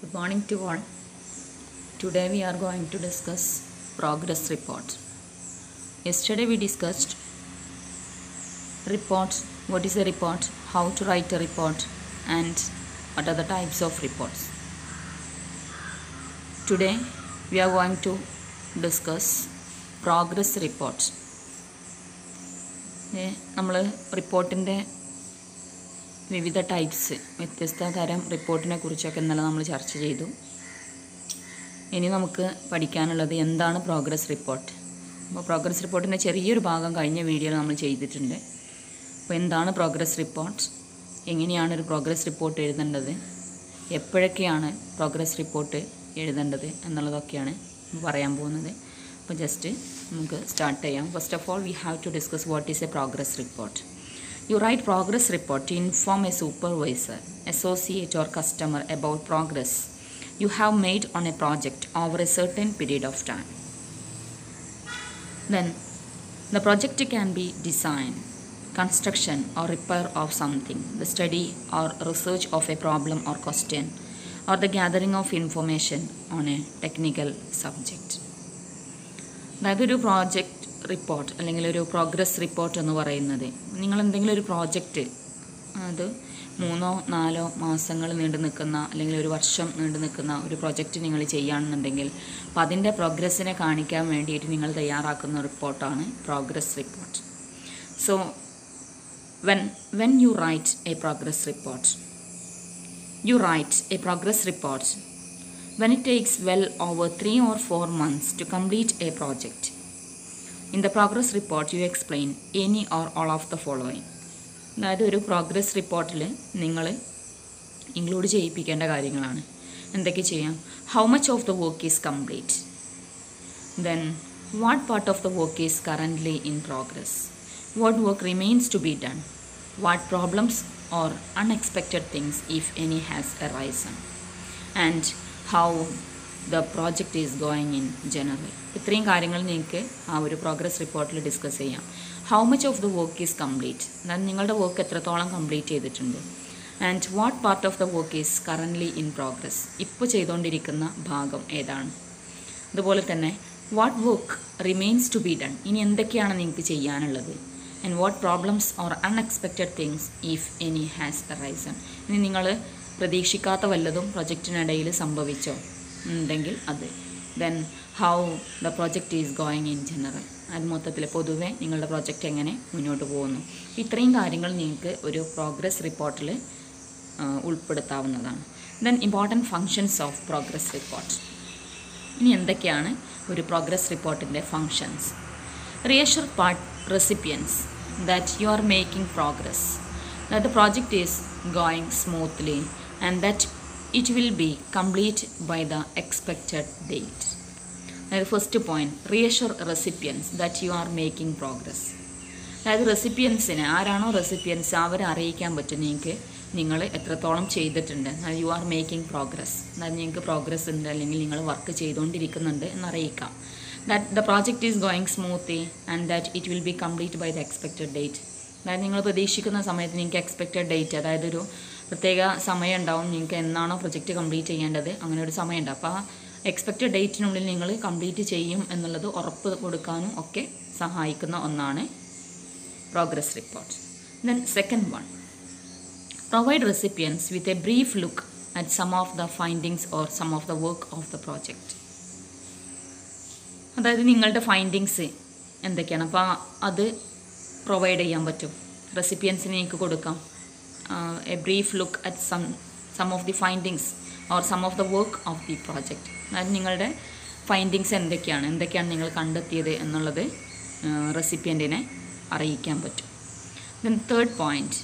Good morning to all. Today we are going to discuss progress report. Yesterday we discussed reports, what is a report, how to write a report, and what are the types of reports. Today we are going to discuss progress report. നമ്മൾ റിപ്പോർട്ടിൻ്റെ വിവിധ types, വ്യത്യസ്ത തരം റിപ്പോർട്ടിനെ കുറിച്ചൊക്കെ ഇന്നലെ നമ്മൾ ചർച്ച ചെയ്തു. ഇനി നമുക്ക് പഠിക്കാനുള്ളത് എന്താണ് പ്രോഗ്രസ് റിപ്പോർട്ട്. അപ്പോൾ പ്രോഗ്രസ് റിപ്പോർട്ടിൻ്റെ ചെറിയൊരു ഭാഗം കഴിഞ്ഞ വീഡിയോയിൽ നമ്മൾ ചെയ്തിട്ടുണ്ട്. അപ്പോൾ എന്താണ് പ്രോഗ്രസ് റിപ്പോർട്ട്, എങ്ങനെയാണ് ഒരു പ്രോഗ്രസ് റിപ്പോർട്ട് എഴുതേണ്ടത്, എപ്പോഴൊക്കെയാണ് പ്രോഗ്രസ് റിപ്പോർട്ട് എഴുതേണ്ടത് എന്നുള്ളതൊക്കെയാണ് പറയാൻ പോകുന്നത്. അപ്പോൾ ജസ്റ്റ് നമുക്ക് സ്റ്റാർട്ട് ചെയ്യാം. First of all we have to discuss what is a progress report. You write progress report to inform a supervisor, associate or customer about progress you have made on a project over a certain period of time. Then the project can be design, construction or repair of something, the study or research of a problem or question, or the gathering of information on a technical subject. അതായത് ഒരു project report അല്ലെങ്കിൽ ഒരു progress report എന്ന് പറയുന്നത്, നിങ്ങൾ എന്തെങ്കിലും ഒരു project അത് 3-4 മാസങ്ങൾ നീണ്ടു നിൽക്കുന്ന അല്ലെങ്കിൽ ഒരു വർഷം നീണ്ടു നിൽക്കുന്ന ഒരു പ്രോജക്റ്റ് നിങ്ങൾ ചെയ്യുകയാണെന്നുണ്ടെങ്കിൽ അപ്പോൾ അതിൻ്റെ പ്രോഗ്രസ്സിനെ കാണിക്കാൻ വേണ്ടിയിട്ട് നിങ്ങൾ തയ്യാറാക്കുന്ന റിപ്പോർട്ടാണ് progress report. So when you write a progress report, you write a progress report when it takes well over 3 or 4 months to complete a project. In the progress report you explain any or all of the following. അതായത് ഒരു progress റിപ്പോർട്ടിൽ നിങ്ങൾ include ചെയ്യിപ്പിക്കേണ്ട കാര്യങ്ങളാണ്. എന്തൊക്കെ ചെയ്യാം? How much of the work is complete, then what part of the work is currently in progress, what work remains to be done, what problems or unexpected things if any has arisen, and how the project is going in general. ഇത്രയും കാര്യങ്ങൾ നിങ്ങൾക്ക് ആ ഒരു progress റിപ്പോർട്ടിൽ discuss ചെയ്യാം. How much of the work is complete, അതായത് നിങ്ങളുടെ work എത്രത്തോളം കംപ്ലീറ്റ് ചെയ്തിട്ടുണ്ട്. And what part of the work is currently in progress, ഇപ്പോൾ ചെയ്തുകൊണ്ടിരിക്കുന്ന ഭാഗം ഏതാണ്. അതുപോലെ തന്നെ what work remains to be done, ഇനി എന്തൊക്കെയാണ് നിങ്ങൾക്ക് ചെയ്യാനുള്ളത്. And what problems or unexpected things if any has arisen, ഇനി നിങ്ങൾ പ്രതീക്ഷിക്കാത്ത വല്ലതും പ്രൊജക്റ്റിനിടയിൽ സംഭവിച്ചോ ഉണ്ടെങ്കിൽ അത്. Then how the project is going in general, അത് മൊത്തത്തിൽ പൊതുവെ നിങ്ങളുടെ പ്രോജക്റ്റ് എങ്ങനെ മുന്നോട്ട് പോകുന്നു. ഇത്രയും കാര്യങ്ങൾ നിങ്ങൾക്ക് ഒരു പ്രോഗ്രസ് റിപ്പോർട്ടിൽ ഉൾപ്പെടുത്താവുന്നതാണ്. Then important functions of progress report. ഇനി എന്തൊക്കെയാണ് ഒരു പ്രോഗ്രസ് റിപ്പോർട്ടിൻ്റെ functions. Reassure part recipients that you are making progress, that the project is going smoothly and that it will be complete by the expected date. അതായത് first point, reassure recipients that you are making progress. അതായത് റെസിപ്പിയൻസിനെ, ആരാണോ recipients അവരെ അറിയിക്കാൻ പറ്റും നിങ്ങൾക്ക് നിങ്ങൾ എത്രത്തോളം ചെയ്തിട്ടുണ്ട്. അതായത് യു ആർ മേക്കിംഗ് പ്രോഗ്രസ്, അതായത് നിങ്ങൾക്ക് പ്രോഗ്രസ് ഉണ്ട് അല്ലെങ്കിൽ നിങ്ങൾ വർക്ക് ചെയ്തുകൊണ്ടിരിക്കുന്നുണ്ട് എന്നറിയിക്കാം. That the project is going smoothly and that it will be complete by the expected date. അതായത് നിങ്ങൾ പ്രതീക്ഷിക്കുന്ന സമയത്ത് നിങ്ങൾക്ക് എക്സ്പെക്റ്റഡ് ഡേറ്റ്, അതായത് ഒരു പ്രത്യേക സമയം ഉണ്ടാവും, നിങ്ങൾക്ക് എന്നാണോ പ്രൊജക്റ്റ് കംപ്ലീറ്റ് ചെയ്യേണ്ടത് അങ്ങനെ ഒരു സമയമുണ്ട്. അപ്പോൾ ആ എക്സ്പെക്റ്റഡ് ഡേറ്റിനുള്ളിൽ നിങ്ങൾ കംപ്ലീറ്റ് ചെയ്യും എന്നുള്ളത് ഉറപ്പ് കൊടുക്കാനും ഒക്കെ സഹായിക്കുന്ന ഒന്നാണ് progress report. Then second one, provide recipients with a brief look at some of the findings or some of the work of the project. അതായത് നിങ്ങളുടെ ഫൈൻഡിങ്സ് എന്തൊക്കെയാണ്, അപ്പോൾ അത് പ്രൊവൈഡ് ചെയ്യാൻ പറ്റും, റെസിപ്പിയൻസിന് നിങ്ങൾക്ക് കൊടുക്കാം. A brief look at some of the findings or some of the work of the project. അതായത് നിങ്ങളുടെ ഫൈൻഡിങ്സ് എന്തൊക്കെയാണ് നിങ്ങൾ കണ്ടെത്തിയത് എന്നുള്ളത് റെസിപ്പിയൻറ്റിനെ അറിയിക്കാൻ പറ്റും. Then third point,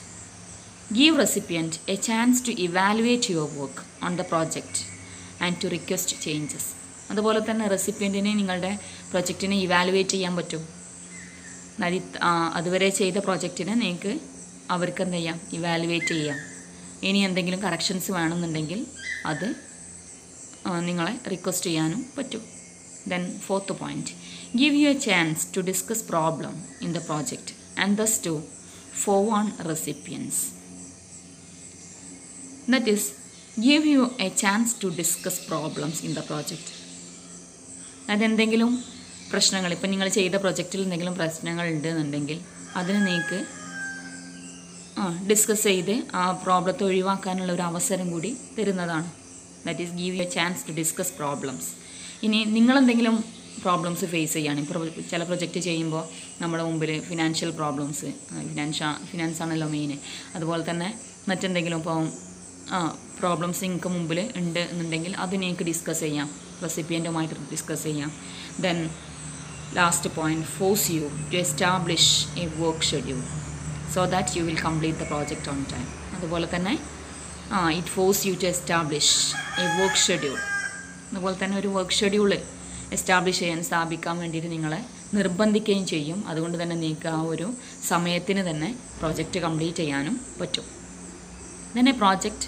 give recipient a chance to evaluate your work on the project and to request changes. അതുപോലെ തന്നെ റെസിപ്പിയൻറ്റിനെ നിങ്ങളുടെ പ്രൊജക്റ്റിനെ ഇവാലുവേറ്റ് ചെയ്യാൻ പറ്റും. അതായത് അതുവരെ ചെയ്ത പ്രോജക്റ്റിനെ നിങ്ങൾക്ക് അവർക്ക് എന്ത് ചെയ്യാം, ഇവാലുവേറ്റ് ചെയ്യാം. ഇനി എന്തെങ്കിലും കറക്ഷൻസ് വേണമെന്നുണ്ടെങ്കിൽ അത് നിങ്ങളെ റിക്വസ്റ്റ് ചെയ്യാനും പറ്റും. Then fourth point, give you a chance to discuss problem in the project and thus to forewarn recipients. That is, give you a chance to discuss problems in the project. അതെന്തെങ്കിലും പ്രശ്നങ്ങൾ, ഇപ്പം നിങ്ങൾ ചെയ്ത പ്രൊജക്റ്റിൽ എന്തെങ്കിലും പ്രശ്നങ്ങൾ ഉണ്ടെന്നുണ്ടെങ്കിൽ അതിന് നിങ്ങൾക്ക് ഡിസ്കസ് ചെയ്ത് ആ പ്രോബ്ലത്തെ ഒഴിവാക്കാനുള്ള ഒരു അവസരം കൂടി തരുന്നതാണ്. That is give you a chance to discuss problems. ഇനി നിങ്ങളെന്തെങ്കിലും പ്രോബ്ലംസ് ഫേസ് ചെയ്യുകയാണ്, ചില പ്രൊജക്റ്റ് ചെയ്യുമ്പോൾ നമ്മുടെ മുമ്പിൽ ഫിനാൻഷ്യൽ പ്രോബ്ലംസ്, ഫിനാൻസ് ആണല്ലോ മെയിൻ, അതുപോലെ തന്നെ മറ്റെന്തെങ്കിലും ഇപ്പോൾ പ്രോബ്ലംസ് നിങ്ങൾക്ക് മുമ്പിൽ ഉണ്ട് എന്നുണ്ടെങ്കിൽ അത് നിങ്ങൾക്ക് ഡിസ്കസ് ചെയ്യാം, റെസിപ്പിയൻറ്റുമായിട്ട് ഡിസ്കസ് ചെയ്യാം. Then last point, force you to establish a work schedule so that you will complete the project on time. അതുപോലെ തന്നെ it force you to establish a work schedule. അതുപോലെ തന്നെ ഒരു വർക്ക് ഷെഡ്യൂൾ എസ്റ്റാബ്ലിഷ് ചെയ്യാൻ, സ്ഥാപിക്കാൻ വേണ്ടിയിട്ട് നിങ്ങളെ നിർബന്ധിക്കുകയും ചെയ്യും. അതുകൊണ്ട് തന്നെ നിങ്ങൾക്ക് ആ ഒരു സമയത്തിന് തന്നെ പ്രോജക്റ്റ് കംപ്ലീറ്റ് ചെയ്യാനും പറ്റും. then a project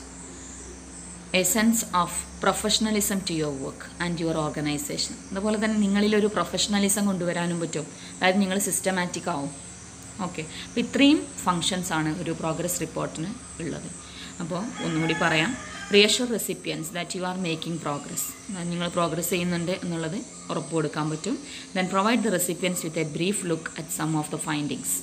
a sense of professionalism to your work and your organization. അതുപോലെ തന്നെ നിങ്ങളിലൊരു പ്രൊഫഷണലിസം കൊണ്ടുവരാനും പറ്റും, അതായത് നിങ്ങൾ സിസ്റ്റമാറ്റിക് ആവും. ഓക്കെ, അപ്പോൾ ഇത്രയും ഫങ്ഷൻസ് ആണ് ഒരു പ്രോഗ്രസ് റിപ്പോർട്ടിന് ഉള്ളത്. അപ്പോൾ ഒന്നുകൂടി പറയാം, reassure recipients that you are making progress, നിങ്ങൾ പ്രോഗ്രസ് ചെയ്യുന്നുണ്ട് എന്നുള്ളത് ഉറപ്പ് കൊടുക്കാൻ പറ്റും. Then provide the recipients with a brief look at some of the findings.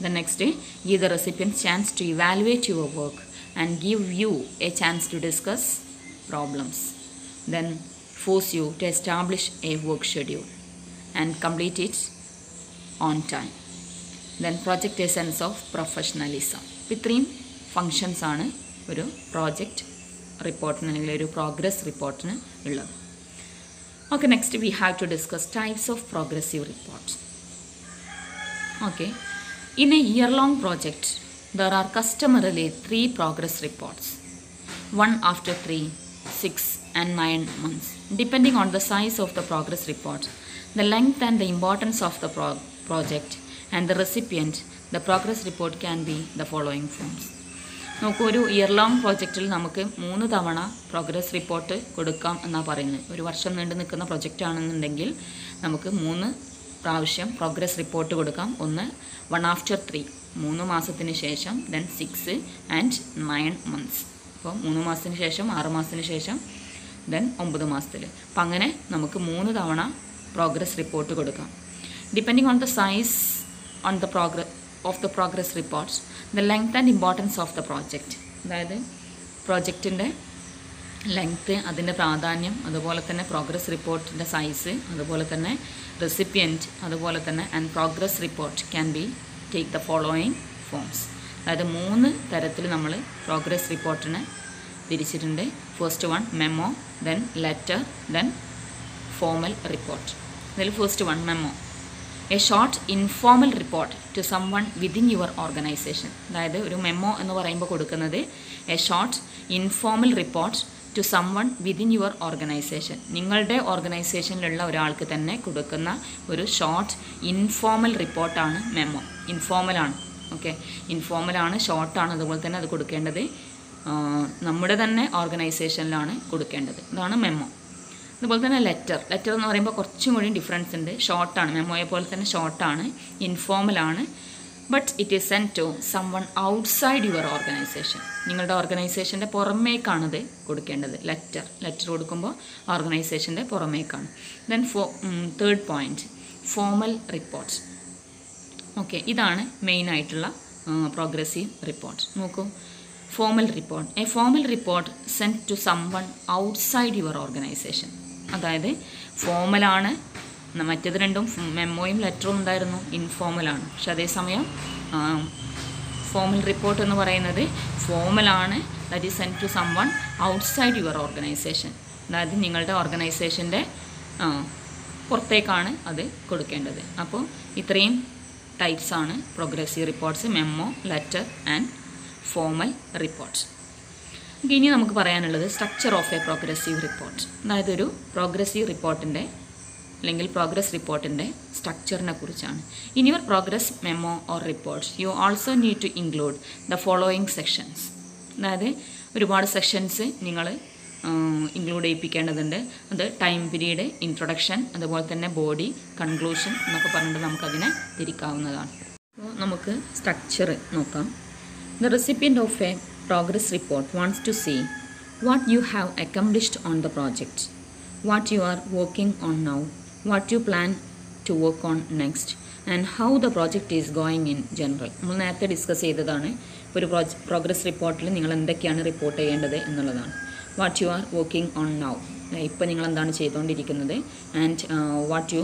Then next, give the recipients chance to evaluate your work and give you a chance to discuss problems. Then force you to establish a work schedule and complete it on time. Then project a sense of professionalism. ഇത്രയും functions ആണ് ഒരു project റിപ്പോർട്ടിന് അല്ലെങ്കിൽ ഒരു progress റിപ്പോർട്ടിന് ഉള്ളത്. Okay, next we have to discuss types of progressive reports. Okay, in a year long project there are customarily 3 progress reports, one after 3, 6 and 9 months. Depending on the size of the progress report, the length and the importance of the project and the recipient, the progress report can be the following forms. നമുക്ക് ഒരു year long പ്രോജക്റ്റിൽ നമുക്ക് 3 തവണ progress report കൊടുക്കാം എന്നാണ് പറയുന്നത്. ഒരു വർഷം നീണ്ടു നിൽക്കുന്ന പ്രൊജക്റ്റ് ആണെന്നുണ്ടെങ്കിൽ നമുക്ക് 3 പ്രാവശ്യം പ്രോഗ്രസ് റിപ്പോർട്ട് കൊടുക്കാം. ഒന്ന് 1 after 3, 3 മാസത്തിന് ശേഷം, ദെൻ 6 and 9 months. അപ്പോൾ 3 മാസത്തിന് ശേഷം, 6 മാസത്തിന് ശേഷം, ദെൻ 9 മാസത്തിൽ. അപ്പം അങ്ങനെ നമുക്ക് 3 തവണ പ്രോഗ്രസ് റിപ്പോർട്ട് കൊടുക്കാം. Depending on the size on the progress reports, the length and importance of the project, അതായത് പ്രോജക്റ്റിൻ്റെ ലെങ്ത്ത്, അതിൻ്റെ പ്രാധാന്യം, അതുപോലെ തന്നെ പ്രോഗ്രസ് റിപ്പോർട്ടിൻ്റെ സൈസ്, അതുപോലെ തന്നെ റെസിപ്പിയൻറ്റ്, അതുപോലെ തന്നെ and progress report can be take the following forms. അതായത് 3 തരത്തിൽ നമ്മൾ പ്രോഗ്രസ് റിപ്പോർട്ടിനെ തിരിച്ചിട്ടുണ്ട്. First one memo, then letter, then formal report. ഇതിൽ first one memo, a short informal report to someone within your organisation. അതായത് ഒരു memo എന്ന് പറയുമ്പോൾ കൊടുക്കുന്നത് a short informal report to someone within your organisation. നിങ്ങളുടെ ഓർഗനൈസേഷനിലുള്ള ഒരാൾക്ക് തന്നെ കൊടുക്കുന്ന ഒരു ഷോർട്ട് ഇൻഫോർമൽ റിപ്പോർട്ടാണ് മെമ്മോ. ഇൻഫോർമലാണ്, ഓക്കെ, ഇൻഫോർമലാണ്, ഷോർട്ടാണ്. അതുപോലെ തന്നെ അത് കൊടുക്കേണ്ടത് നമ്മുടെ തന്നെ ഓർഗനൈസേഷനിലാണ് കൊടുക്കേണ്ടത്. ഇതാണ് മെമ്മോ. അതുപോലെ തന്നെ ലെറ്റർ എന്ന് പറയുമ്പോൾ കുറച്ചും കൂടി ഡിഫറൻസ് ഉണ്ട്. ഷോർട്ടാണ്, മെമ്മോയെ പോലെ തന്നെ ഷോർട്ടാണ്, ഇൻഫോർമലാണ്, but it is send to someone outside your organisation. നിങ്ങളുടെ ഓർഗനൈസേഷൻ്റെ പുറമേക്കാണത് കൊടുക്കേണ്ടത്. ലെറ്റർ കൊടുക്കുമ്പോൾ ഓർഗനൈസേഷൻ്റെ പുറമേക്കാണ്. Then third point, formal reports. Okay, ഇതാണ് മെയിനായിട്ടുള്ള പ്രോഗ്രസീവ് റിപ്പോർട്ട്. നോക്കൂ, formal report, a formal report send to someone outside your organisation. അതായത് ഫോമലാണ്, മറ്റേത് രണ്ടും മെമ്മോയും ലെറ്ററും എന്തായിരുന്നു, ഇൻഫോമലാണ്. പക്ഷെ അതേസമയം ഫോമൽ റിപ്പോർട്ട് എന്ന് പറയുന്നത് ഫോമലാണ്, that is send to someone outside your organisation. അതായത് നിങ്ങളുടെ ഓർഗനൈസേഷൻ്റെ പുറത്തേക്കാണ് അത് കൊടുക്കേണ്ടത്. അപ്പോൾ ഇത്രയും ടൈപ്സാണ് progressive reports, memo, letter and formal reports. ഇനി നമുക്ക് പറയാനുള്ളത് structure of a progressive report. അതായത് ഒരു പ്രോഗ്രസീവ് റിപ്പോർട്ടിൻ്റെ അല്ലെങ്കിൽ പ്രോഗ്രസ് റിപ്പോർട്ടിൻ്റെ സ്ട്രക്ചറിനെ കുറിച്ചാണ്. In your progress memo or reports you also need to include the following sections. അതായത് ഒരുപാട് സെക്ഷൻസ് നിങ്ങൾ ഇൻക്ലൂഡ് ചെയ്യിപ്പിക്കേണ്ടതുണ്ട്. അത് ടൈം പീരീഡ്, ഇൻട്രൊഡക്ഷൻ, അതുപോലെ തന്നെ ബോഡി, കൺക്ലൂഷൻ എന്നൊക്കെ പറഞ്ഞിട്ട് നമുക്കതിനെ തിരിക്കാവുന്നതാണ്. അപ്പോൾ നമുക്ക് സ്ട്രക്ചർ നോക്കാം. The recipient of a progress report wants to see what you have accomplished on the project, what you are working on now, what you plan to work on next, and how the project is going in general. നമ്മൾ നേരത്തെ discuss ചെയ്തതാണ് ഒരു progress റിപ്പോർട്ടിൽ നിങ്ങൾ എന്തൊക്കെയാണ് report ചെയ്യേണ്ടത് എന്നുള്ളതാണ്. What you are working on now, ഇപ്പോൾ നിങ്ങൾ എന്താണ് ചെയ്തുകൊണ്ടിരിക്കുന്നത്, and what you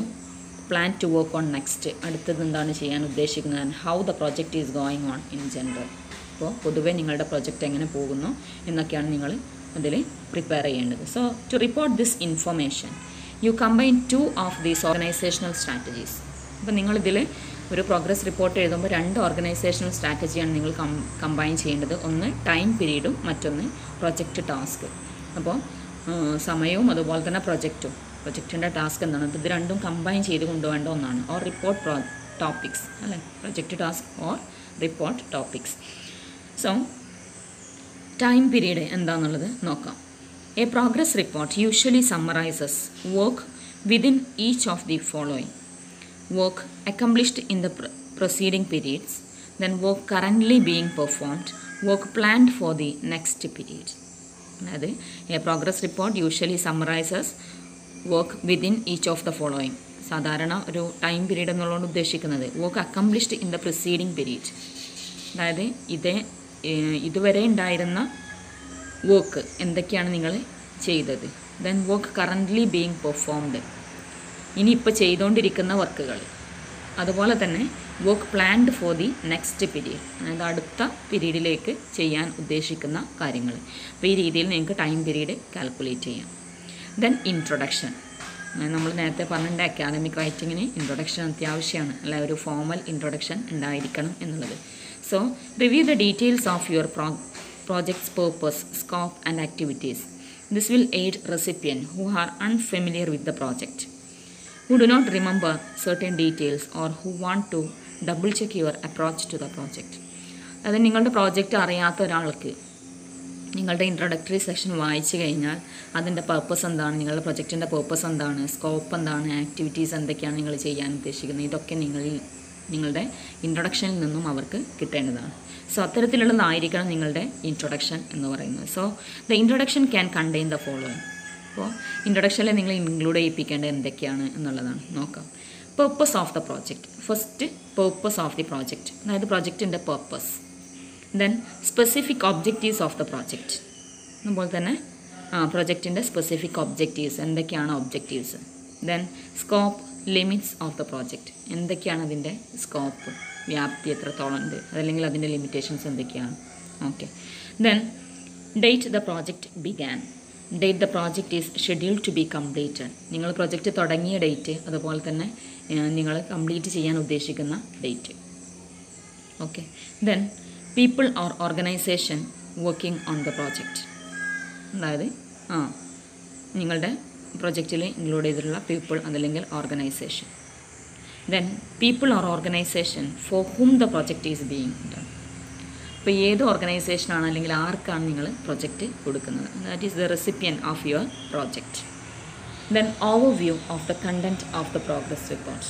plan to work on next, അടുത്തത് എന്താണ് ചെയ്യാൻ ഉദ്ദേശിക്കുന്നത്, and how the project is going on in general. അപ്പോൾ പൊതുവേ നിങ്ങളുടെ പ്രൊജക്റ്റ് എങ്ങനെ പോകുന്നു എന്നൊക്കെയാണ് നിങ്ങൾ അതിൽ പ്രിപ്പയർ ചെയ്യേണ്ടത്. So to report this information you combine 2 of these organisational strategies. അപ്പോൾ നിങ്ങളിതിൽ ഒരു പ്രോഗ്രസ് റിപ്പോർട്ട് എഴുതുമ്പോൾ 2 ഓർഗനൈസേഷണൽ സ്ട്രാറ്റജിയാണ് നിങ്ങൾ കമ്പൈൻ ചെയ്യേണ്ടത്. ഒന്ന് ടൈം പീരീഡും മറ്റൊന്ന് പ്രൊജക്റ്റ് ടാസ്ക്. അപ്പോൾ സമയവും അതുപോലെ തന്നെ പ്രൊജക്റ്റിൻ്റെ ടാസ്ക് എന്താണ്, ഇത് രണ്ടും കമ്പൈൻ ചെയ്ത് കൊണ്ടുപോകേണ്ട ഒന്നാണ്. ഓർ റിപ്പോർട്ട് ടോപ്പിക്സ് അല്ലേ, project task or report topics. So time period എന്താണെന്നുള്ളത് നോക്കാം. A progress report usually summarises work within each of the following: work accomplished in the proceeding periods, then work currently being performed, work planned for the next period. അതായത് a progress report usually summarises work within each of the following. സാധാരണ ഒരു time period എന്നുള്ളതുകൊണ്ട് ഉദ്ദേശിക്കുന്നത് work accomplished in the preceding period, അതായത് ഇതുവരെ ഉണ്ടായിരുന്ന work എന്തൊക്കെയാണ് നിങ്ങൾ ചെയ്തത്. Then work currently being performed, ഇനിയിപ്പോൾ ചെയ്തുകൊണ്ടിരിക്കുന്ന വർക്കുകൾ. അതുപോലെ തന്നെ work planned for the next period, അതായത് അടുത്ത പീരീഡിലേക്ക് ചെയ്യാൻ ഉദ്ദേശിക്കുന്ന കാര്യങ്ങൾ. അപ്പോൾ ഈ രീതിയിൽ നിങ്ങൾക്ക് ടൈം പീരീഡ് കാൽക്കുലേറ്റ് ചെയ്യാം. ദെൻ ഇൻട്രൊഡക്ഷൻ, നമ്മൾ നേരത്തെ പറഞ്ഞിട്ടുണ്ട് അക്കാദമിക് റൈറ്റിങ്ങിന് ഇൻട്രൊഡക്ഷൻ അത്യാവശ്യമാണ്, അല്ല ഒരു ഫോമൽ ഇൻട്രൊഡക്ഷൻ ഉണ്ടായിരിക്കണം എന്നുള്ളത്. So, review the details of your project's purpose, scope and activities. This will aid recipients who are unfamiliar with the project, who do not remember certain details or who want to double check your approach to the project. അതായത് നിങ്ങളുടെ project അറിയാത്ത ഒരാൾക്ക് നിങ്ങളുടെ introductory session വായിച്ചു കഴിഞ്ഞാൽ അതിൻ്റെ purpose എന്താണ്, നിങ്ങളുടെ പ്രൊജക്റ്റിൻ്റെ പർപ്പസ് എന്താണ്, സ്കോപ്പ് എന്താണ്, ആക്ടിവിറ്റീസ് എന്തൊക്കെയാണ് നിങ്ങൾ ചെയ്യാൻ ഉദ്ദേശിക്കുന്നത്, ഇതൊക്കെ നിങ്ങളുടെ ഇൻട്രൊഡക്ഷനിൽ നിന്നും അവർക്ക് കിട്ടേണ്ടതാണ്. സോ അത്തരത്തിലുള്ളതായിരിക്കണം നിങ്ങളുടെ ഇൻട്രൊഡക്ഷൻ എന്ന് പറയുന്നത്. So the introduction can contain the following. അപ്പോൾ ഇൻട്രൊഡക്ഷനിൽ നിങ്ങൾ ഇൻക്ലൂഡ് ചെയ്യിപ്പിക്കേണ്ടത് എന്തൊക്കെയാണ് എന്നുള്ളതാണ് നോക്കാം. Purpose of the project. First purpose of the project, അതായത് പ്രോജക്റ്റിൻ്റെ purpose. Then specific objectives of the project, അതുപോലെ തന്നെ പ്രോജക്റ്റിൻ്റെ സ്പെസിഫിക് ഒബ്ജക്റ്റീവ്സ്, എന്തൊക്കെയാണ് objectives. Then scope, limits of the project, എന്തൊക്കെയാണ് അതിൻ്റെ സ്കോപ്പ്, വ്യാപ്തി എത്രത്തോളം ഉണ്ട്, അതല്ലെങ്കിൽ അതിൻ്റെ ലിമിറ്റേഷൻസ് എന്തൊക്കെയാണ്. Okay. Then date the project began, date the project is scheduled to be completed, നിങ്ങൾ പ്രോജക്റ്റ് തുടങ്ങിയ ഡേറ്റ്, അതുപോലെ തന്നെ നിങ്ങൾ കംപ്ലീറ്റ് ചെയ്യാൻ ഉദ്ദേശിക്കുന്ന date. Okay. Then people or organisation working on the project, അതായത് നിങ്ങളുടെ പ്രൊജക്റ്റിൽ ഇൻക്ലൂഡ് ചെയ്തിട്ടുള്ള പീപ്പിൾ അതല്ലെങ്കിൽ organisation. Then people or organisation for whom the project is being done. അപ്പോൾ ഏത് ഓർഗനൈസേഷനാണ് അല്ലെങ്കിൽ ആർക്കാണ് നിങ്ങൾ പ്രൊജക്റ്റ് കൊടുക്കുന്നത്, that is the recipient of your project. Then overview of the content of the progress report,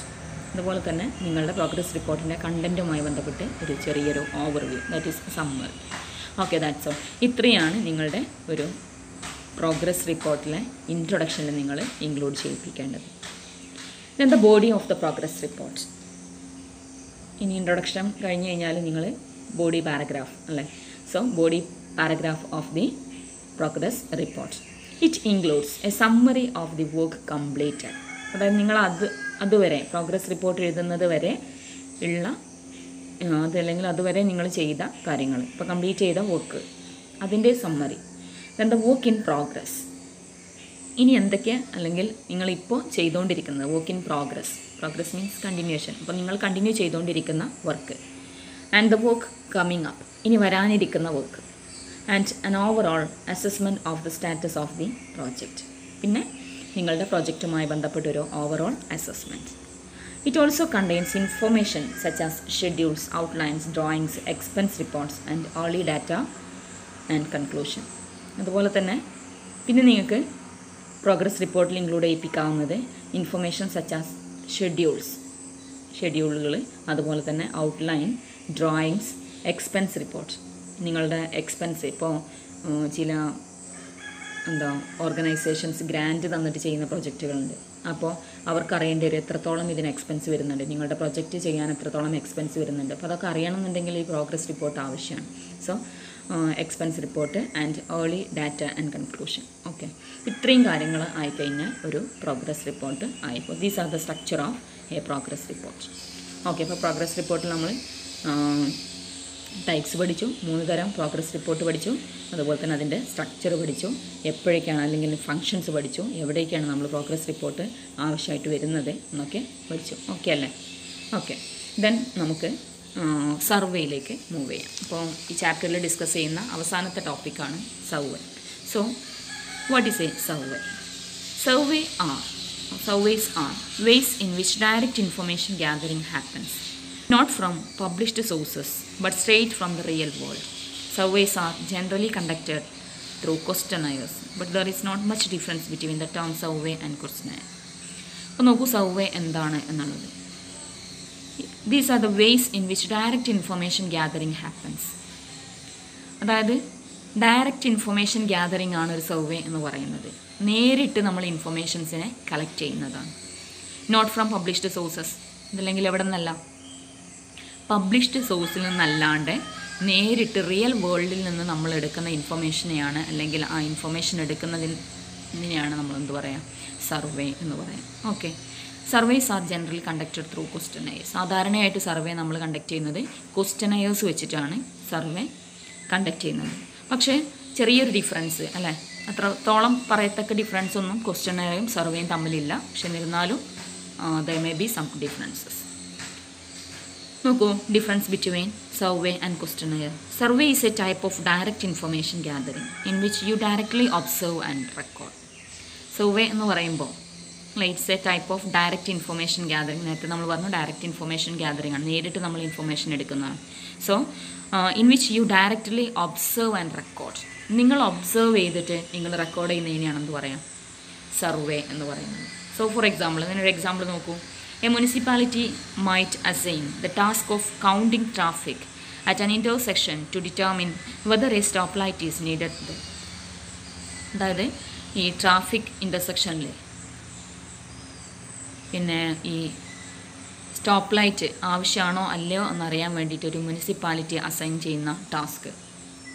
അതുപോലെ തന്നെ നിങ്ങളുടെ പ്രോഗ്രസ് റിപ്പോർട്ടിൻ്റെ കണ്ടൻറ്റുമായി ബന്ധപ്പെട്ട് ഒരു ചെറിയൊരു overview, that is summary. Okay, that's all. ഇത്രയാണ് നിങ്ങളുടെ ഒരു പ്രോഗ്രസ് റിപ്പോർട്ടിലെ ഇൻട്രൊഡക്ഷനിൽ നിങ്ങൾ ഇൻക്ലൂഡ് ചെയ്യിപ്പിക്കേണ്ടത്. Then the body of the progress report. ഇനി ഇൻട്രൊഡക്ഷൻ കഴിഞ്ഞ് കഴിഞ്ഞാൽ നിങ്ങൾ ബോഡി പാരഗ്രാഫ് അല്ലേ. So body paragraph of the progress report. It includes a summary of the work completed, അതായത് നിങ്ങൾ അതുവരെ പ്രോഗ്രസ് റിപ്പോർട്ട് എഴുതുന്നത് വരെ ഉള്ള അതല്ലെങ്കിൽ അതുവരെ നിങ്ങൾ ചെയ്ത കാര്യങ്ങൾ, ഇപ്പോൾ കംപ്ലീറ്റ് ചെയ്ത വർക്ക്, അതിൻ്റെ summary. Then the work in progress, ഇനി എന്തൊക്കെ അല്ലെങ്കിൽ നിങ്ങളിപ്പോൾ ചെയ്തുകൊണ്ടിരിക്കുന്നത് work in progress. Progress means continuation, അപ്പോൾ നിങ്ങൾ കണ്ടിന്യൂ ചെയ്തുകൊണ്ടിരിക്കുന്ന work. And the work coming up, ഇനി വരാനിരിക്കുന്ന work. And an overall assessment of the status of the project, പിന്നെ നിങ്ങളുടെ പ്രോജക്റ്റുമായി ബന്ധപ്പെട്ടൊരു overall assessment. It also contains information such as schedules, outlines, drawings, expense reports and early data and conclusion. അതുപോലെ തന്നെ പിന്നെ നിങ്ങൾക്ക് പ്രോഗ്രസ് റിപ്പോർട്ടിൽ ഇൻക്ലൂഡ് ചെയ്യിപ്പിക്കാവുന്നത് ഇൻഫർമേഷൻ സച്ച് ആസ് ഷെഡ്യൂളുകൾ, അതുപോലെ തന്നെ ഔട്ട്ലൈൻ, ഡ്രോയിങ്സ്, എക്സ്പെൻസ് റിപ്പോർട്ട്. നിങ്ങളുടെ എക്സ്പെൻസ്, ഇപ്പോൾ ചില എന്താ ഓർഗനൈസേഷൻസ് ഗ്രാൻറ്റ് തന്നിട്ട് ചെയ്യുന്ന പ്രൊജക്റ്റുകളുണ്ട്. അപ്പോൾ അവർക്ക് അറിയേണ്ടി വരും എത്രത്തോളം ഇതിന് എക്സ്പെൻസ് വരുന്നുണ്ട്, നിങ്ങളുടെ പ്രൊജക്റ്റ് ചെയ്യാൻ എത്രത്തോളം എക്സ്പെൻസ് വരുന്നുണ്ട്. അപ്പോൾ അതൊക്കെ അറിയണമെന്നുണ്ടെങ്കിൽ ഈ പ്രോഗ്രസ് റിപ്പോർട്ട് ആവശ്യമാണ്. So expense report and early data and conclusion. Okay, ഇത്രയും കാര്യങ്ങൾ ആയിക്കഴിഞ്ഞാൽ ഒരു പ്രോഗ്രസ് റിപ്പോർട്ട് ആയിപ്പോൾ. These are the structure of a progress report. Okay, അപ്പോൾ പ്രോഗ്രസ് റിപ്പോർട്ടിൽ നമ്മൾ ടൈപ്സ് പഠിച്ചു, 3 തരം പ്രോഗ്രസ് റിപ്പോർട്ട് പഠിച്ചു. അതുപോലെ തന്നെ അതിൻ്റെ സ്ട്രക്ചർ പഠിച്ചു, എപ്പോഴേക്കാണ് അല്ലെങ്കിൽ ഫങ്ഷൻസ് പഠിച്ചു, എവിടേക്കാണ് നമ്മൾ പ്രോഗ്രസ് റിപ്പോർട്ട് ആവശ്യമായിട്ട് വരുന്നത് എന്നൊക്കെ പഠിച്ചു. ഓക്കെ അല്ലേ? ഓക്കെ, ദെൻ നമുക്ക് സർവേയിലേക്ക് മൂവ് ചെയ്യാം. അപ്പോൾ ഈ ചാപ്റ്ററിൽ ഡിസ്കസ് ചെയ്യുന്ന അവസാനത്തെ ടോപ്പിക്കാണ് survey. So what is A survey? Surveys are ways in which direct information gathering happens, not from published sources but straight from the real world. Surveys are generally conducted through questionnaires, but there is not much difference between the term survey and questionnaire. അപ്പോൾ നോക്കൂ, survey എന്താണ് എന്നുള്ളത്. These are the ways in which direct information gathering happens. അതായത് direct information gathering ആണ് ഒരു survey എന്ന് പറയുന്നത്. നേരിട്ട് നമ്മൾ ഇൻഫർമേഷൻസിനെ കളക്ട് ചെയ്യുന്നതാണ്. നോട്ട് ഫ്രം പബ്ലിഷ്ഡ് സോഴ്സസ്, ഇതല്ലെങ്കിൽ എവിടെ നിന്നല്ല, പബ്ലിഷ്ഡ് സോഴ്സിൽ നിന്നല്ലാണ്ട് നേരിട്ട് റിയൽ വേൾഡിൽ നിന്ന് നമ്മൾ എടുക്കുന്ന ഇൻഫർമേഷനെയാണ്, അല്ലെങ്കിൽ ആ ഇൻഫർമേഷൻ എടുക്കുന്നതിനെയാണ് നമ്മൾ എന്ത് പറയുക, സർവേ എന്ന് പറയാം. Okay, surveys are generally conducted through questionnaires. സാധാരണയായിട്ട് സർവേ നമ്മൾ കണ്ടക്ട് ചെയ്യുന്നത് ക്വസ്റ്റ്യനെയേഴ്സ് വെച്ചിട്ടാണ് സർവേ കണ്ടക്ട് ചെയ്യുന്നത്. പക്ഷേ ചെറിയൊരു ഡിഫറൻസ് അല്ലേ, അത്രത്തോളം പറയത്തക്ക ഡിഫറൻസ് ഒന്നും ക്വസ്റ്റ്യനെയറും സർവേയും തമ്മിലില്ല. പക്ഷെ എന്നിരുന്നാലും there may be some differences. നോക്കൂ, difference between survey and questionnaire. Survey is A type of direct information gathering in which you directly observe and record. Survey എന്ന് പറയുമ്പോൾ it's A type of direct information gathering. നേരത്തെ നമ്മൾ പറഞ്ഞു direct information gathering ആണ്, നേരിട്ട് നമ്മൾ information എടുക്കുന്നതാണ്. So in which you directly observe and record. നിങ്ങൾ ഒബ്സർവ് ചെയ്തിട്ട് നിങ്ങൾ റെക്കോർഡ് ചെയ്യുന്നതിനെയാണെന്ന് പറയാം സർവേ എന്ന് പറയുന്നത്. സോ ഫോർ എക്സാമ്പിൾ, ഇതിനൊരു എക്സാമ്പിൾ നോക്കൂ. A municipality might assign the task of counting traffic at an intersection to determine whether a stop light is needed. അതായത് ഈ ട്രാഫിക് ഇൻ്റർസെക്ഷനിൽ പിന്നെ ഈ സ്റ്റോപ്പ് ലൈറ്റ് ആവശ്യമാണോ അല്ലയോ എന്നറിയാൻ വേണ്ടിയിട്ട് ഒരു മുനിസിപ്പാലിറ്റി അസൈൻ ചെയ്യുന്ന ടാസ്ക്,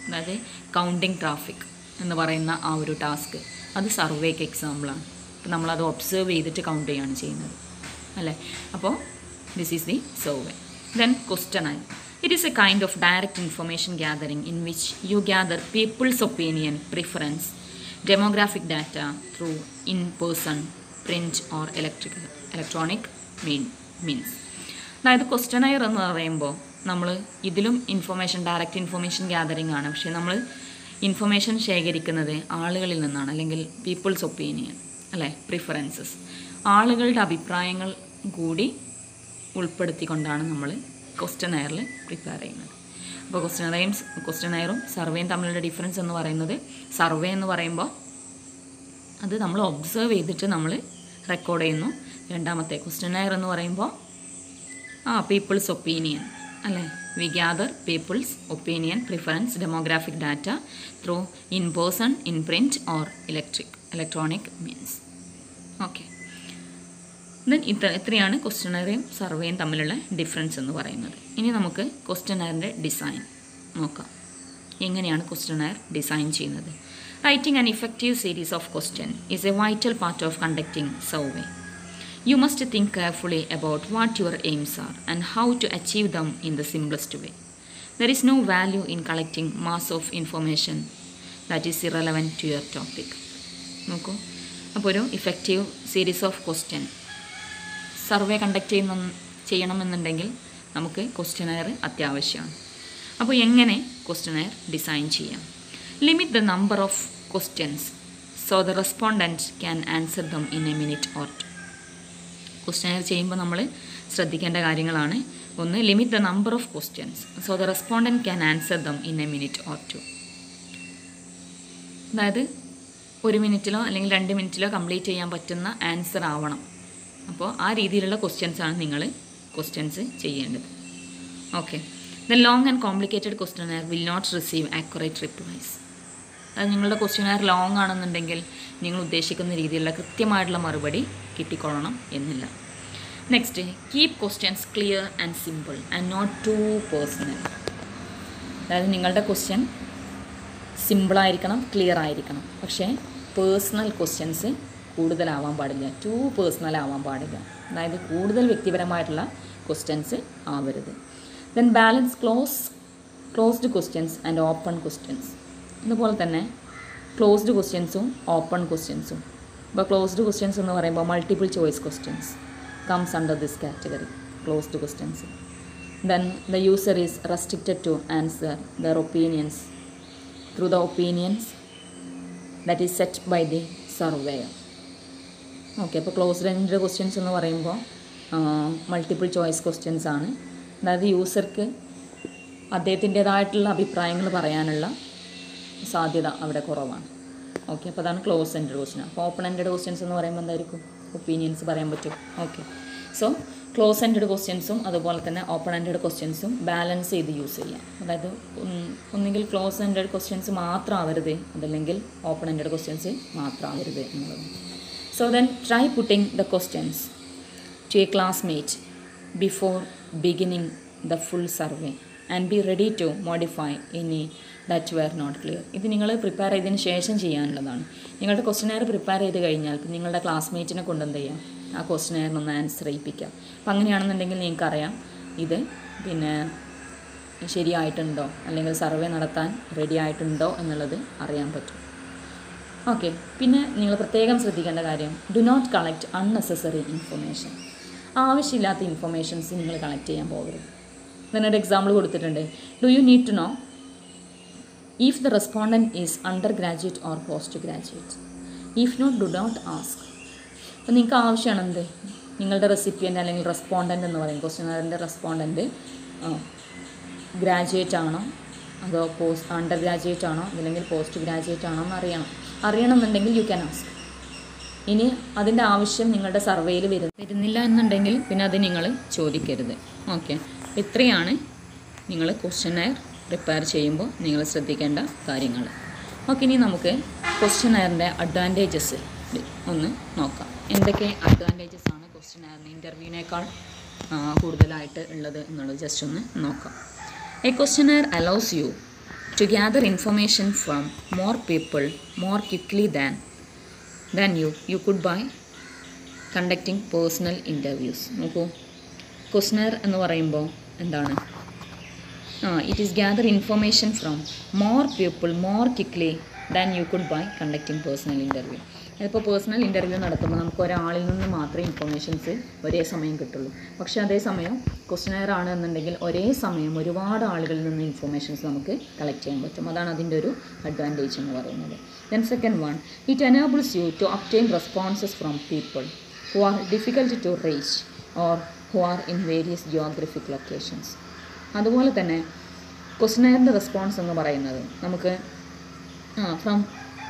അതായത് കൗണ്ടിങ് ട്രാഫിക് എന്ന് പറയുന്ന ആ ഒരു ടാസ്ക്, അത് സർവേക്ക് എക്സാമ്പിളാണ്. അപ്പോൾ നമ്മളത് ഒബ്സർവ് ചെയ്തിട്ട് കൗണ്ട് ചെയ്യുകയാണ് ചെയ്യുന്നത് അല്ലേ. അപ്പോൾ this is the survey. Then questionnaire. It is a kind of direct information gathering in which you gather people's opinion, preference, demographic data through in person, print or electronic means. അതായത് questionnaire എന്ന് പറയുമ്പോൾ നമ്മൾ ഇതിലും information direct information gathering ആണ്. പക്ഷേ നമ്മൾ information ശേഖരിക്കുന്നത് ആളുകളിൽ നിന്നാണ്, അല്ലെങ്കിൽ പീപ്പിൾസ് ഒപ്പീനിയൻ അല്ലേ, പ്രിഫറൻസസ്, ആളുകളുടെ അഭിപ്രായങ്ങൾ കൂടി ഉൾപ്പെടുത്തിക്കൊണ്ടാണ് നമ്മൾ ക്വസ്റ്റ്യനെയറിൽ പ്രിപ്പയർ ചെയ്യുന്നത്. അപ്പോൾ ക്വസ്റ്റ്യനെയറും സർവേയും തമ്മിലുള്ള ഡിഫറൻസ് എന്ന് പറയുന്നത്, സർവേ എന്ന് പറയുമ്പോൾ അത് നമ്മൾ ഒബ്സർവ് ചെയ്തിട്ട് നമ്മൾ റെക്കോർഡ് ചെയ്യുന്നു. രണ്ടാമത്തെ ക്വസ്റ്റ്യനെയർ എന്ന് പറയുമ്പോൾ പീപ്പിൾസ് ഒപ്പീനിയൻ അല്ലേ, we gather people's opinion, preference, demographic data through in person, in print or electronic means. Okay, then ഇത്രയാണ് ക്വസ്റ്റ്യനെയറും സർവേയും തമ്മിലുള്ള ഡിഫറൻസ് എന്ന് പറയുന്നത്. ഇനി നമുക്ക് ക്വസ്റ്റ്യനെയറിൻ്റെ ഡിസൈൻ നോക്കാം. എങ്ങനെയാണ് ക്വസ്റ്റ്യനെയർ ഡിസൈൻ ചെയ്യുന്നത്? Writing an effective series of question is A vital part of conducting survey. You must think carefully about what your aims are and how to achieve them in the simplest way. There is no value in collecting mass of information that is irrelevant to your topic. നോക്കൂ, അപ്പോൾ ഒരു effective series of question survey conduct ചെയ്യണമെന്നുണ്ടെങ്കിൽ നമുക്ക് questionnaire അത്യാവശ്യമാണ്. അപ്പോൾ എങ്ങനെ questionnaire design ചെയ്യാം? Limit the number of questions so the respondent can answer them in a minute or two. Questionnaire ചെയ്യുമ്പോൾ നമ്മൾ ശ്രദ്ധിക്കേണ്ട കാര്യങ്ങളാണ്. ഒന്ന്, limit the number of questions so the respondent can answer them in a minute or two. അതായത് 1 മിനിറ്റിലോ അല്ലെങ്കിൽ 2 മിനിറ്റിലോ complete ചെയ്യാൻ പറ്റുന്ന answer ആവണം. അപ്പോൾ ആ രീതിയിലുള്ള ക്വസ്റ്റ്യൻസാണ് നിങ്ങൾ ചെയ്യേണ്ടത്. Okay, the long and complicated questionnaire will not receive accurate replies. അത് നിങ്ങളുടെ ക്വസ്റ്റ്യനെയർ ലോങ് ആണെന്നുണ്ടെങ്കിൽ നിങ്ങൾ ഉദ്ദേശിക്കുന്ന രീതിയിലുള്ള കൃത്യമായിട്ടുള്ള മറുപടി കിട്ടിക്കൊള്ളണം എന്നില്ല. Next, keep questions clear and simple and not too personal. അതായത് നിങ്ങളുടെ ക്വസ്റ്റ്യൻ സിമ്പിളായിരിക്കണം, ക്ലിയർ ആയിരിക്കണം. പക്ഷേ പേഴ്സണൽ ക്വസ്റ്റ്യൻസ് കൂടുതലാവാൻ പാടില്ല, ടു പേഴ്സണൽ ആവാൻ പാടില്ല. അതായത് കൂടുതൽ വ്യക്തിപരമായിട്ടുള്ള ക്വസ്റ്റ്യൻസ് ആവരുത്. Then balance closed questions and open questions. അതുപോലെ തന്നെ ക്ലോസ്ഡ് ക്വസ്റ്റ്യൻസും ഓപ്പൺ ക്വസ്റ്റ്യൻസും. ഇപ്പോൾ ക്ലോസ്ഡ് ക്വസ്റ്റ്യൻസ് എന്ന് പറയുമ്പോൾ multiple choice questions comes under this category, closed questions. Then the user is restricted to answer their opinions through the opinions that is set by the surveyor. Okay, അപ്പോൾ closed end questions എന്ന് പറയുമ്പോൾ multiple choice questions ആണ്. അതായത് യൂസർക്ക് അദ്ദേഹത്തിൻ്റേതായിട്ടുള്ള അഭിപ്രായങ്ങൾ പറയാനുള്ള സാധ്യത അവിടെ കുറവാണ്. ഓക്കെ, അപ്പോൾ അതാണ് ക്ലോസ് എൻഡ് ക്വസ്റ്റ്യൻ. അപ്പോൾ ഓപ്പൺ എൻഡ് ക്വസ്റ്റ്യൻസ് എന്ന് പറയുമ്പോൾ എന്തായിരിക്കും? ഒപ്പീനിയൻസ് പറയാൻ പറ്റും. ഓക്കെ, സോ ക്ലോസ് എൻഡ് ക്വസ്റ്റ്യൻസും അതുപോലെ തന്നെ ഓപ്പൺ എൻഡ് ക്വസ്റ്റ്യൻസും ബാലൻസ് ചെയ്ത് യൂസ് ചെയ്യാം. അതായത് ഒന്നുകിൽ ക്ലോസ് എൻഡ് ക്വസ്റ്റ്യൻസ് മാത്രം ആവരുത്, അതല്ലെങ്കിൽ ഓപ്പൺ എൻഡ് ക്വസ്റ്റ്യൻസ് മാത്രം ആവരുത് എന്നുള്ളത്. So then try putting the questions to a classmate before beginning the full survey and be ready to modify any that were not clear. ഇത് നിങ്ങൾ പ്രിപ്പയർ ചെയ്തതിന് ശേഷം ചെയ്യാനുള്ളതാണ്. നിങ്ങളുടെ ക്വസ്റ്റ്യനെയർ പ്രിപ്പയർ ചെയ്ത് കഴിഞ്ഞാൽ നിങ്ങളുടെ ക്ലാസ്മേറ്റിനെ കൊണ്ട് എന്ത് ചെയ്യാം? ആ ക്വസ്റ്റ്യനെയറിനൊന്ന് ആൻസർ ചെയ്യിപ്പിക്കാം. അപ്പം അങ്ങനെയാണെന്നുണ്ടെങ്കിൽ നിങ്ങൾക്കറിയാം ഇത് പിന്നെ ശരിയായിട്ടുണ്ടോ അല്ലെങ്കിൽ സർവേ നടത്താൻ റെഡി ആയിട്ടുണ്ടോ എന്നുള്ളത് അറിയാൻ പറ്റും. ഓക്കെ, പിന്നെ നിങ്ങൾ പ്രത്യേകം ശ്രദ്ധിക്കേണ്ട കാര്യം, do not collect unnecessary information. ആവശ്യമില്ലാത്ത ഇൻഫർമേഷൻസ് നിങ്ങൾ കളക്ട് ചെയ്യാൻ പോകരുത്. ഇതിനൊരു എക്സാമ്പിൾ കൊടുത്തിട്ടുണ്ട്. Do you need to know if the respondent is undergraduate or postgraduate? If not, do not ask. അപ്പോൾ നിങ്ങൾക്ക് ആവശ്യമാണ് എന്ത്? നിങ്ങളുടെ റെസിപ്പിയൻ്റ് അല്ലെങ്കിൽ റെസ്പോണ്ടൻ്റ് എന്ന് പറയും, ക്വസ്റ്റ്യനെയറിൻ്റെ റെസ്പോണ്ടൻ്റ് ഗ്രാജുവേറ്റ് ആണോ അതോ അണ്ടർ ഗ്രാജുവേറ്റ് ആണോ അല്ലെങ്കിൽ പോസ്റ്റ് ഗ്രാജുവേറ്റ് ആണോ എന്ന് അറിയണമെന്നുണ്ടെങ്കിൽ യു ക്യാൻ ആസ്ക്. ഇനി അതിൻ്റെ ആവശ്യം നിങ്ങളുടെ സർവേയിൽ വരുന്നില്ല എന്നുണ്ടെങ്കിൽ പിന്നെ അത് നിങ്ങൾ ചോദിക്കരുത്. ഓക്കെ, ഇത്രയാണ് നിങ്ങൾ ക്വസ്റ്റ്യനെയർ പ്രിപ്പയർ ചെയ്യുമ്പോൾ നിങ്ങൾ ശ്രദ്ധിക്കേണ്ട കാര്യങ്ങൾ. ഓക്കെ, ഇനി നമുക്ക് ക്വസ്റ്റ്യനെയറിൻ്റെ അഡ്വാൻറ്റേജസ് ഒന്ന് നോക്കാം. എന്തൊക്കെ അഡ്വാൻറ്റേജസ് ആണ് ക്വസ്റ്റ്യനെയറിന് ഇൻ്റർവ്യൂവിനേക്കാൾ കൂടുതലായിട്ട് ഉള്ളത് എന്നുള്ളത് ജസ്റ്റ് ഒന്ന് നോക്കാം. A questionnaire allows you to gather information from more people more quickly than you could by conducting personal interviews. നോക്കൂ, ക്വസ്റ്റ്യനെയർ എന്ന് പറയുമ്പോൾ എന്താണ്? It is gather information from more people more quickly than you could by conducting personal interview. ഇപ്പോൾ personal interview നടത്തുമ്പോൾ നമുക്ക് ഒരാളിൽ നിന്ന് മാത്രമേ ഇൻഫർമേഷൻസ് ഒരേ സമയം കിട്ടുള്ളൂ. പക്ഷേ അതേസമയം ക്വസ്റ്റ്യനെയർ ആണ് എന്നുണ്ടെങ്കിൽ ഒരേ സമയം ഒരുപാട് ആളുകളിൽ നിന്ന് ഇൻഫർമേഷൻസ് നമുക്ക് കളക്ട് ചെയ്യാൻ പറ്റും. അതാണ് അതിൻ്റെ ഒരു അഡ്വാൻറ്റേജ് എന്ന് പറയുന്നത്. Then second one, it enables you to obtain responses from people who are difficult to reach or who are in various geographic locations. അതുപോലെ തന്നെ ക്വസ്റ്റ്യനെയറിൻ്റെ റെസ്പോൺസ് എന്ന് പറയുന്നത് നമുക്ക് from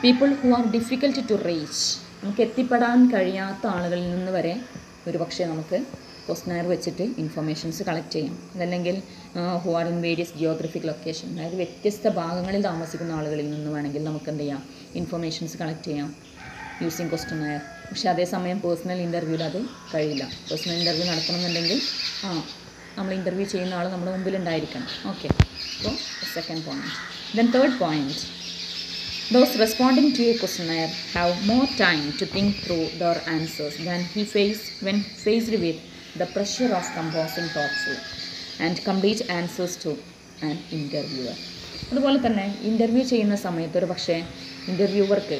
people who are difficult to reach, നമുക്ക് എത്തിപ്പെടാൻ കഴിയാത്ത ആളുകളിൽ നിന്ന് വരെ ഒരു പക്ഷേ നമുക്ക് ക്വസ്റ്റ്യനെയർ വെച്ചിട്ട് ഇൻഫർമേഷൻസ് കളക്ട് ചെയ്യാം. അതല്ലെങ്കിൽ who are in various Geographic location, അതായത് വ്യത്യസ്ത ഭാഗങ്ങളിൽ താമസിക്കുന്ന ആളുകളിൽ നിന്ന് വേണമെങ്കിൽ നമുക്ക് എന്ത് ചെയ്യാം? ഇൻഫർമേഷൻസ് കളക്ട് ചെയ്യാം യൂസിങ് ക്വസ്റ്റ്യനെയർ. പക്ഷേ അതേസമയം പേഴ്സണൽ ഇൻ്റർവ്യൂവിൽ അത് കഴിയില്ല. പേഴ്സണൽ ഇൻ്റർവ്യൂ നടത്തണമെന്നുണ്ടെങ്കിൽ നമ്മൾ ഇൻ്റർവ്യൂ ചെയ്യുന്ന ആൾ നമ്മുടെ മുമ്പിലുണ്ടായിരിക്കണം. ഓക്കെ, അപ്പോൾ second point. Then third point, those responding to a questionnaire have more time to think through their answers than when faced with the pressure of composing thoughtful and complete answers to an interviewer. അതുപോലെ തന്നെ interview ചെയ്യുന്ന സമയത്ത് ഒരു പക്ഷേ ഇൻ്റർവ്യൂവർക്ക്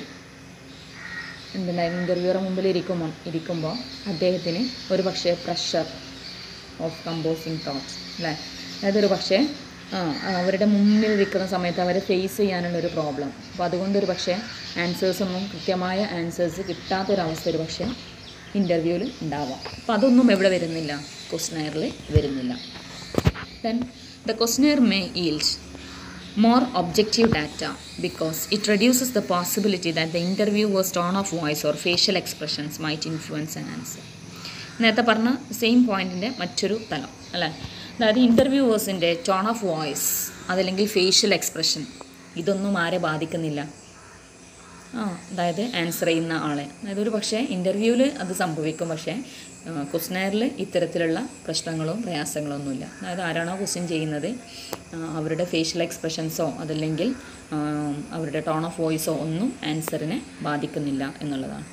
ഇൻ്റർവ്യൂവറെ മുമ്പിൽ ഇരിക്കുമ്പോൾ അദ്ദേഹത്തിന് ഒരു പക്ഷേ പ്രഷർ ഓഫ് കമ്പോസിങ് തോട്ട്സ് അല്ലേ, അതായത് ഒരു പക്ഷേ അവരുടെ മുന്നിൽ നിൽക്കുന്ന സമയത്ത് അവരെ ഫേസ് ചെയ്യാനുള്ളൊരു പ്രോബ്ലം. അപ്പോൾ അതുകൊണ്ടൊരു പക്ഷേ ആൻസേഴ്സൊന്നും കൃത്യമായ ആൻസേഴ്സ് കിട്ടാത്തൊരവസ്ഥ ഒരു പക്ഷേ ഇൻ്റർവ്യൂവിൽ ഉണ്ടാവാം. അപ്പോൾ അതൊന്നും എവിടെ വരുന്നില്ല? ക്വസ്റ്റ്യനെയറിൽ വരുന്നില്ല. Then the questionnaire may yield more objective data because it reduces the possibility that the interviewer's tone of voice or facial expressions might influence an answer. നേരത്തെ പറഞ്ഞ സെയിം പോയിൻറ്റിൻ്റെ മറ്റൊരു തലം അല്ലേ, അതായത് ഇൻ്റർവ്യൂവേഴ്സിൻ്റെ ടോൺ ഓഫ് വോയിസ് അതല്ലെങ്കിൽ ഫേഷ്യൽ എക്സ്പ്രഷൻ ഇതൊന്നും ആരെ ബാധിക്കുന്നില്ല? അതായത് ആൻസർ ചെയ്യുന്ന ആളെ. അതായത് ഒരു പക്ഷേ ഇൻ്റർവ്യൂവിൽ അത് സംഭവിക്കും, പക്ഷേ ക്വസ്റ്റനെയറിൽ ഇത്തരത്തിലുള്ള പ്രശ്നങ്ങളോ പ്രയാസങ്ങളോ ഒന്നുമില്ല. അതായത് ആരാണോ ക്വസ്റ്റ്യൻ ചെയ്യുന്നത് അവരുടെ ഫേഷ്യൽ എക്സ്പ്രഷൻസോ അതല്ലെങ്കിൽ അവരുടെ ടോൺ ഓഫ് വോയിസോ ഒന്നും ആൻസറിനെ ബാധിക്കുന്നില്ല എന്നുള്ളതാണ്.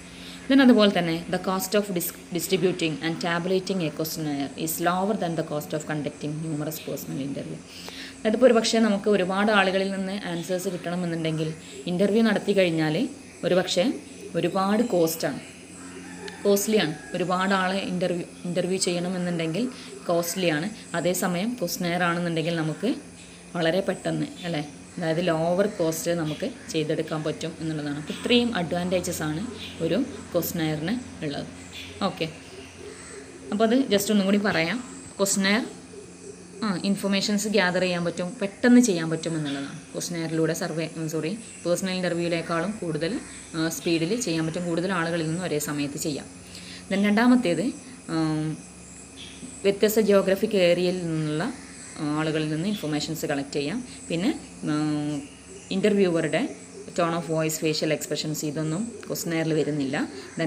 അതുപോലെ തന്നെ the cost of distributing and tabulating a questionnaire is lower than the cost of conducting numerous personal interview. അതിപ്പോൾ ഒരു പക്ഷേ നമുക്ക് ഒരുപാട് ആളുകളിൽ നിന്ന് ആൻസേഴ്സ് കിട്ടണമെന്നുണ്ടെങ്കിൽ ഇൻ്റർവ്യൂ നടത്തി കഴിഞ്ഞാൽ ഒരു പക്ഷേ ഒരുപാട് കോസ്റ്റ്ലിയാണ്. ഒരുപാട് ആളെ ഇൻ്റർവ്യൂ ചെയ്യണമെന്നുണ്ടെങ്കിൽ കോസ്റ്റ്ലിയാണ്. അതേസമയം ക്വസ്റ്റനെയർ ആണെന്നുണ്ടെങ്കിൽ നമുക്ക് വളരെ പെട്ടെന്ന് അല്ലേ, അതായത് ലോവർ കോസ്റ്റ് നമുക്ക് ചെയ്തെടുക്കാൻ പറ്റും എന്നുള്ളതാണ്. അപ്പോൾ ഇത്രയും അഡ്വാൻറ്റേജസ് ആണ് ഒരു ക്വസ്റ്റനെയറിന് ഉള്ളത്. ഓക്കെ, അപ്പോൾ അത് ജസ്റ്റ് ഒന്നും കൂടി പറയാം. ക്വസ്റ്റനെയർ ഇൻഫർമേഷൻസ് ഗ്യാദർ ചെയ്യാൻ പറ്റും, പെട്ടെന്ന് ചെയ്യാൻ പറ്റും എന്നുള്ളതാണ്. ക്വസ്റ്റനെയറിലൂടെ പേഴ്സണൽ ഇൻ്റർവ്യൂവിനേക്കാളും കൂടുതൽ സ്പീഡിൽ ചെയ്യാൻ പറ്റും, കൂടുതൽ ആളുകളിൽ നിന്നും ഒരേ സമയത്ത് ചെയ്യാം. രണ്ടാമത്തേത് വ്യത്യസ്ത ജിയോഗ്രഫിക് ഏരിയയിൽ നിന്നുള്ള ആളുകളിൽ നിന്ന് ഇൻഫർമേഷൻസ് കളക്ട് ചെയ്യാം. പിന്നെ ഇൻ്റർവ്യൂവറുടെ tone of voice, facial expressions ഇതൊന്നും ക്വസ്റ്റനെയറിൽ വരുന്നില്ല.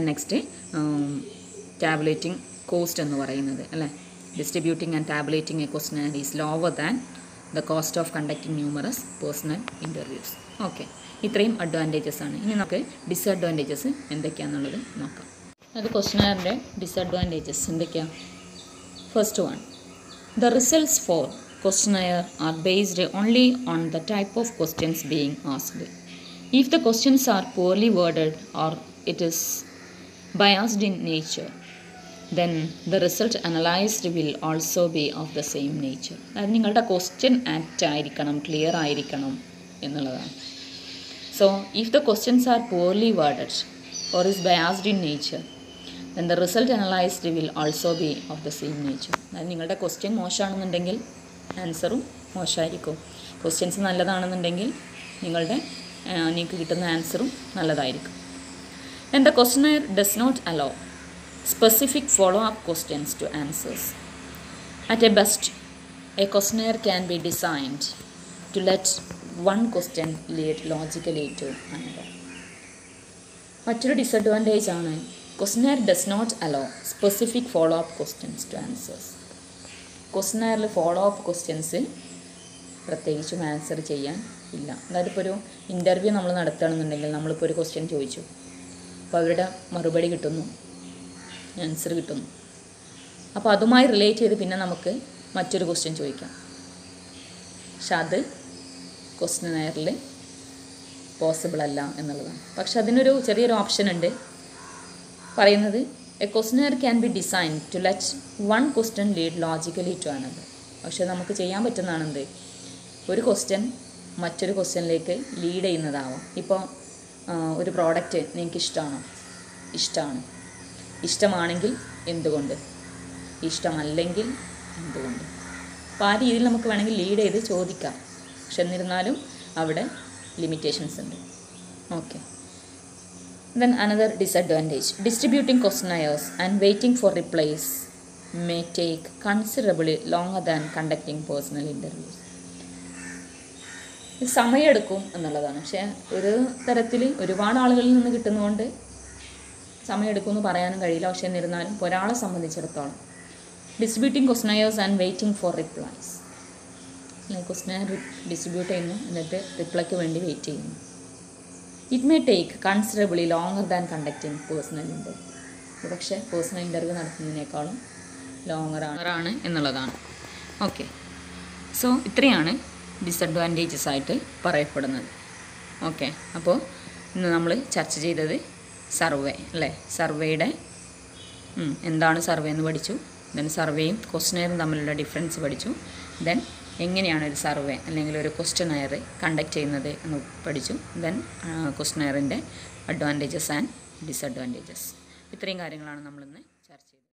നെക്സ്റ്റ് ടാബുലേറ്റിംഗ് കോസ്റ്റ് എന്ന് പറയുന്നത് അല്ലേ, distributing and tabulating a questionnaire is lower than the cost of conducting numerous personal interviews. Okay, ഇത്രയും അഡ്വാൻറ്റേജസ് ആണ്. ഇനി നമുക്ക് ഡിസഡ്വാൻറ്റേജസ് എന്തൊക്കെയാണെന്നുള്ളത് നോക്കാം. അത് ക്വസ്റ്റനെയറിൻ്റെ ഡിസഡ്വാൻറ്റേജസ് എന്തൊക്കെയാണ്? First one, the results for questionnaire are based only on the type of questions being asked. If the questions are poorly worded or it is biased in nature, then the result analyzed will also be of the same nature. അതായത് നിങ്ങളുടെ question apt ആയിരിക്കണം, clear ആയിരിക്കണം എന്നുള്ളതാണ്. So if the questions are poorly worded or is biased in nature, then the result analyzed will also be of the same nature. അതായത് നിങ്ങളുടെ question മോശമാണെന്നുണ്ടെങ്കിൽ ആൻസറും മോശമായിരിക്കും. Questions നല്ലതാണെന്നുണ്ടെങ്കിൽ നിങ്ങൾക്ക് കിട്ടുന്ന ആൻസറും നല്ലതായിരിക്കും. And the questionnaire does not allow specific follow-up questions to answers. At a best, a questionnaire can be designed to let one question lead logically to another. മറ്റൊരു disadvantage ആണ് questionnaire does not allow specific follow-up questions to answers. ക്വസ്റ്റനെയറിൽ follow up questions പ്രത്യേകിച്ചും answer ചെയ്യാൻ ഇല്ല. അതായത് ഇപ്പോൾ ഒരു interview നമ്മൾ നടത്തുകയാണെന്നുണ്ടെങ്കിൽ നമ്മളിപ്പോൾ ഒരു ക്വസ്റ്റ്യൻ ചോദിച്ചു, അപ്പോൾ അവരുടെ മറുപടി കിട്ടുന്നു, ആൻസർ കിട്ടുന്നു. അപ്പോൾ അതുമായി റിലേറ്റ് ചെയ്ത് പിന്നെ നമുക്ക് മറ്റൊരു ക്വസ്റ്റ്യൻ ചോദിക്കാം. പക്ഷെ അത് ക്വസ്റ്റനെയറിൽ പോസിബിൾ അല്ല എന്നുള്ളതാണ്. പക്ഷെ അതിനൊരു ചെറിയൊരു ഓപ്ഷൻ ഉണ്ട്, പറയുന്നത് a questionnaire can be designed to let one question lead logically to another. പക്ഷെ നമുക്ക് ചെയ്യാൻ പറ്റുന്നതാണെന്ത്, ഒരു ക്വസ്റ്റ്യൻ മറ്റൊരു ക്വസ്റ്റ്യനിലേക്ക് ലീഡ് ചെയ്യുന്നതാവാം. ഇപ്പോൾ ഒരു പ്രോഡക്റ്റ് നിങ്ങൾക്ക് ഇഷ്ടമാണോ? ഇഷ്ടമാണ്. ഇഷ്ടമാണെങ്കിൽ എന്തുകൊണ്ട്? ഇഷ്ടമല്ലെങ്കിൽ എന്തുകൊണ്ട്? അപ്പോൾ ആ രീതിയിൽ നമുക്ക് വേണമെങ്കിൽ ലീഡ് ചെയ്ത് ചോദിക്കാം. പക്ഷെ എന്നിരുന്നാലും അവിടെ ലിമിറ്റേഷൻസ് ഉണ്ട്. Okay, then another disadvantage, distributing questionnaires and waiting for replies may take considerably longer than conducting personal interviews. ഇത് സമയമെടുക്കും എന്നുള്ളതാണ്. പക്ഷേ ഒരു തരത്തിൽ ഒരുപാട് ആളുകളിൽ നിന്ന് കിട്ടുന്നതുകൊണ്ട് സമയമെടുക്കുമെന്ന് പറയാനും കഴിയില്ല. പക്ഷേ എന്നിരുന്നാലും ഒരാളെ സംബന്ധിച്ചിടത്തോളം distributing questionnaires and waiting for replies, questionnaire distribute ചെയ്യുന്നു, എന്നിട്ട് റിപ്ലൈക്ക് വേണ്ടി വെയിറ്റ് ചെയ്യുന്നു. It may take considerably longer than conducting personal interview. പക്ഷേ പേഴ്സണൽ ഇൻ്റർവ്യൂ നടത്തുന്നതിനേക്കാളും ലോങ്ങറാണ് എന്നുള്ളതാണ്. ഓക്കെ, സോ ഇത്രയാണ് ഡിസഡ്വാൻറ്റേജസ് ആയിട്ട് പറയപ്പെടുന്നത്. ഓക്കെ, അപ്പോൾ ഇന്ന് നമ്മൾ ചർച്ച ചെയ്തത് സർവേ അല്ലേ, സർവേയുടെ എന്താണ് സർവേ എന്ന് പഠിച്ചു. ദെൻ സർവേയും ക്വസ്റ്റനെയറും തമ്മിലുള്ള ഡിഫറൻസ് പഠിച്ചു. ദെൻ എങ്ങനെയാണ് ഒരു സർവേ അല്ലെങ്കിൽ ഒരു ക്വസ്റ്റനെയർ കണ്ടക്ട് ചെയ്യുന്നത് എന്ന് പഠിച്ചു. ദെൻ ക്വസ്റ്റനെയറിൻ്റെ അഡ്വാൻറ്റേജസ് ആൻഡ് ഡിസഡ്വാൻറ്റേജസ്. ഇത്രയും കാര്യങ്ങളാണ് നമ്മളിന്ന് ചർച്ച ചെയ്തത്.